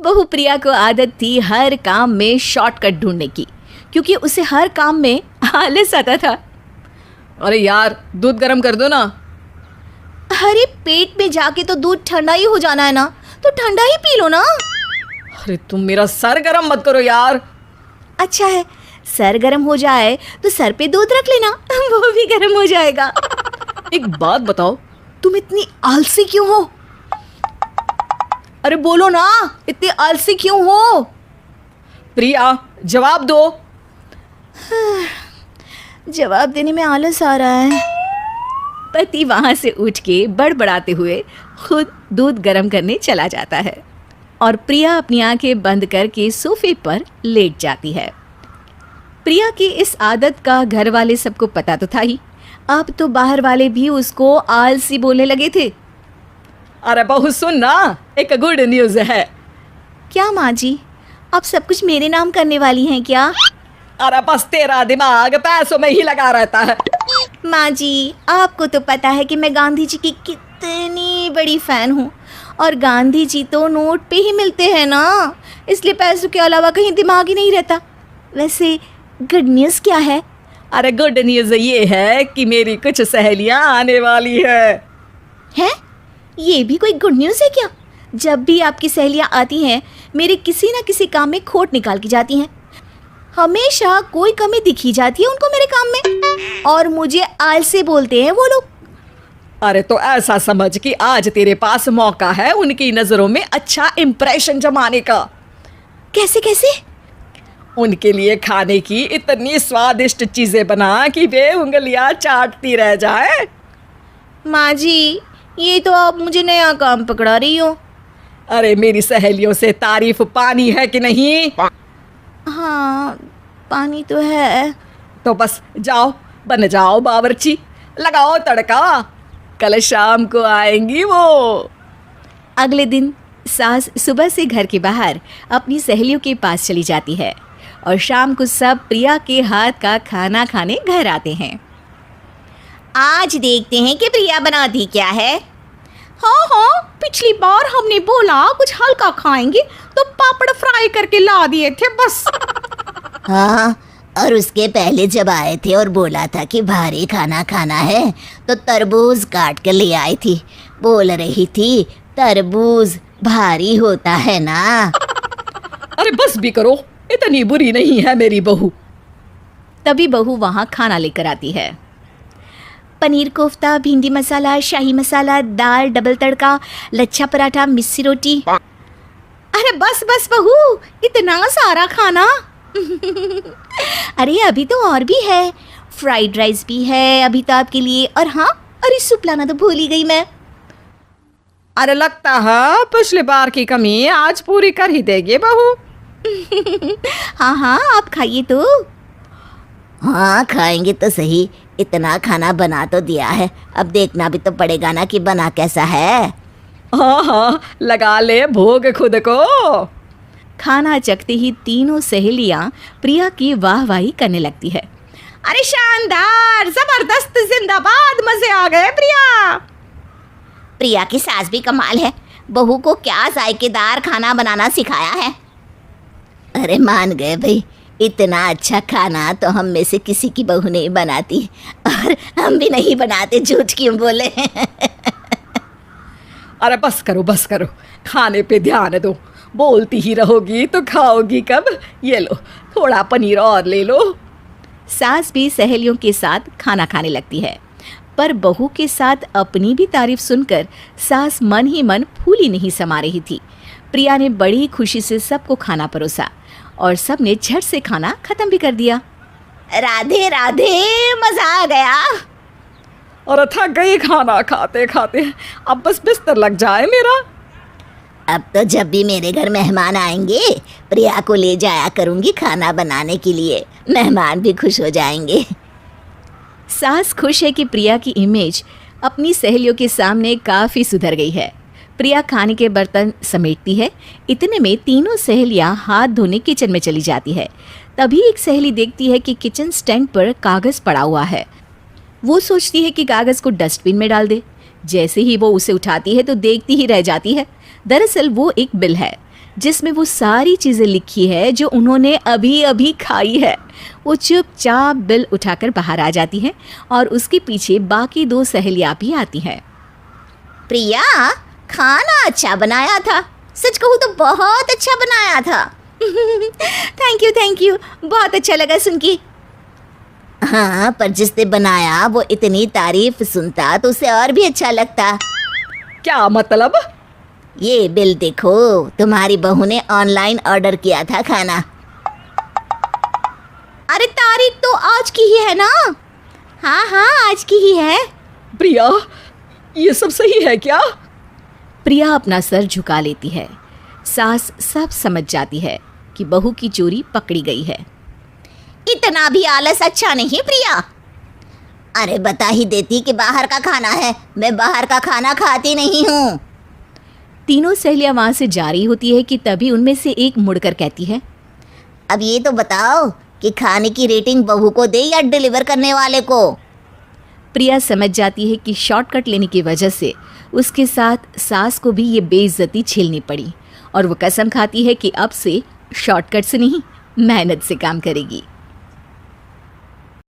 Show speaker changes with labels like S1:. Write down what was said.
S1: बहू प्रिया को आदत थी हर काम में शॉर्टकट ढूंढने की, क्योंकि उसे हर काम में आलस आता था।
S2: अरे यार, दूध गर्म कर दो ना।
S1: अरे पेट में जाके तो दूध ठंडा ही हो जाना है ना, तो ठंडा ही पी लो ना।
S2: अरे तुम मेरा सर गर्म मत करो यार।
S1: अच्छा है, सर गर्म हो जाए तो सर पे दूध रख लेना, वो भी गर्म हो जाएगा।
S2: एक बात बताओ,
S1: तुम इतनी आलसी क्यों हो? अरे बोलो ना, इतनी आलसी क्यों हो?
S2: प्रिया जवाब दो।
S1: जवाब देने में आलस आ रहा है। पति वहां से उठ के बड़बड़ाते हुए खुद दूध गर्म करने चला जाता है और प्रिया अपनी आंखें बंद करके सोफे पर लेट जाती है। प्रिया की इस आदत का घर वाले सबको पता तो था ही, अब तो बाहर वाले भी उसको आलसी बोलने लगे थे।
S2: अरे बहू सुन ना, एक गुड न्यूज़ है।
S1: क्या माँ जी, आप सब कुछ मेरे नाम करने वाली हैं क्या?
S2: अरे बस तेरा दिमाग पैसों में ही लगा रहता है।
S1: माँ जी, आपको तो पता है कि मैं गांधी जी की कितनी बड़ी फैन हूँ, और गांधी जी तो नोट पे ही मिलते हैं ना, इसलिए पैसों के अलावा कहीं दिमाग ही नहीं रहता। वैसे गुड न्यूज़ क्या है?
S2: अरे गुड न्यूज़ ये है कि मेरी कुछ सहेलियां आने वाली है।
S1: ये भी कोई गुड न्यूज़ है क्या? जब भी आपकी सहेलियां आती हैं, मेरे किसी न किसी काम में खोट निकाल के जाती हैं। हमेशा कोई कमी दिखी जाती है उनको मेरे काम में, और मुझे आलसी बोलते हैं वो लोग।
S2: अरे तो ऐसा समझ कि आज तेरे पास मौका है उनकी नजरों में अच्छा इंप्रेशन जमाने का।
S1: कैसे कैसे?
S2: उनके लिए खाने की इतनी स्वादिष्ट चीजें बना कि वे उंगलियां चाटती रह जाए।
S1: माँ जी, ये तो आप मुझे नया काम पकड़ा रही हो।
S2: अरे मेरी सहेलियों से तारीफ पानी है कि नहीं?
S1: हाँ, पानी तो है।
S2: तो बस जाओ, बन जाओ बावर्ची, लगाओ तड़का, कल शाम को आएंगी वो।
S1: अगले दिन सास सुबह से घर के बाहर अपनी सहेलियों के पास चली जाती है और शाम को सब प्रिया के हाथ का खाना खाने घर आते हैं। आज देखते हैं कि प्रिया बनाती क्या है। हाँ, पिछली बार हमने बोला कुछ हल्का खाएंगे तो पापड़ फ्राई करके ला दिए थे बस।
S3: हाँ, और उसके पहले जब आए थे और बोला था कि भारी खाना खाना है तो तरबूज काट के ले आई थी। बोल रही थी तरबूज भारी होता है ना।
S2: अरे बस भी करो, इतनी बुरी नहीं है मेरी बहू।
S1: तभी बहू वहाँ खाना लेकर आती है। पनीर कोफ्ता, भिंडी मसाला, शाही मसाला, दाल, डबल तड़का, लच्छा पराठा, मिस्सी रोटी। अरे बस बस बहू, इतना सारा खाना। अरे अभी तो और भी है, फ्राइड राइस भी है अभी तो आपके लिए। और हाँ, अरे सूप लाना तो भूल ही गई मैं।
S2: अरे लगता है पिछली बार की कमी आज पूरी कर ही देगी बहू।
S1: हाँ, आप खाइए तो।
S3: हाँ, खाएंगे तो सही, इतना खाना बना तो दिया है, अब देखना भी तो पड़ेगा ना कि बना कैसा है।
S2: हाँ, लगा ले भोग खुद को।
S1: खाना चखते ही तीनों सहेलियां प्रिया की वाहवाही करने लगती है। अरे शानदार, जबरदस्त, जिंदाबाद, मजे आ गए प्रिया।
S3: प्रिया की सास भी कमाल है, बहू को क्या जायकेदार खाना बनाना सिखाया है। अरे मान गए भाई, इतना अच्छा खाना तो हम में से किसी की बहू नहीं बनाती, और हम भी नहीं बनाते, झूठ क्यों बोले।
S2: अरे बस करो, खाने पे ध्यान दो, बोलती ही रहोगी तो खाओगी कब। ये लो, थोड़ा पनीर और ले लो।
S1: सास भी सहेलियों के साथ खाना खाने लगती है, पर बहू के साथ अपनी भी तारीफ सुनकर सास मन ही मन फूली नहीं समा रही थी। प्रिया ने बड़ी खुशी से सबको खाना परोसा और सब ने झट से खाना खत्म भी कर दिया।
S3: राधे राधे, मजा आ गया।
S2: और थक गई खाना खाते खाते, अब बस बिस्तर लग जाए मेरा।
S3: अब तो जब भी मेरे घर मेहमान आएंगे प्रिया को ले जाया करूंगी खाना बनाने के लिए, मेहमान भी खुश हो जाएंगे।
S1: सास खुश है कि प्रिया की इमेज अपनी सहेलियों के सामने काफ़ी सुधर गई है। प्रिया खाने के बर्तन समेटती है। इतने में तीनों सहेलियां हाथ धोने किचन में चली जाती है। तभी एक सहेली देखती है कि किचन स्टैंड पर कागज़ पड़ा हुआ है। वो सोचती है कि कागज़ को डस्टबिन में डाल दे। जैसे ही वो उसे उठाती है तो देखती ही रह जाती है, दरअसल वो एक बिल है। जिसमें वो सारी चीज़ें लिखी है जो उन्होंने अभी अभी खाई है। वो चुपचाप बिल उठाकर बाहर आ जाती है और उसके पीछे बाकी 2 सहेलियाँ भी आती हैं।
S3: प्रिया, खाना अच्छा बनाया था, सच कहूँ तो बहुत अच्छा बनाया था।
S1: थैंक यू, बहुत अच्छा लगा सुन के।
S3: हाँ, पर जिसने बनाया वो इतनी तारीफ सुनता तो उसे और भी अच्छा लगता।
S2: क्या मतलब?
S3: ये बिल देखो, तुम्हारी बहू ने ऑनलाइन ऑर्डर किया था खाना।
S1: अरे तारीख तो आज की ही है ना? हाँ, आज की ही है।
S2: प्रिया, ये सब सही है क्या?
S1: प्रिया अपना सर झुका लेती है। सास सब समझ जाती है कि बहू की चोरी पकड़ी गई है।
S3: इतना भी आलस अच्छा नहीं प्रिया। अरे बता ही देती कि बाहर का खाना है, मैं बाहर का खाना खाती नहीं हूँ।
S1: तीनों सहेलियां वहां से जा रही होती है कि तभी उनमें से एक मुड़कर कहती है,
S3: अब ये तो बताओ कि खाने की रेटिंग बहू को दे या डिलीवर करने वाले को।
S1: प्रिया समझ जाती है कि शॉर्टकट लेने की वजह से उसके साथ सास को भी ये बेइज्जती झेलनी पड़ी और वो कसम खाती है कि अब से शॉर्टकट से नहीं, मेहनत से काम करेगी।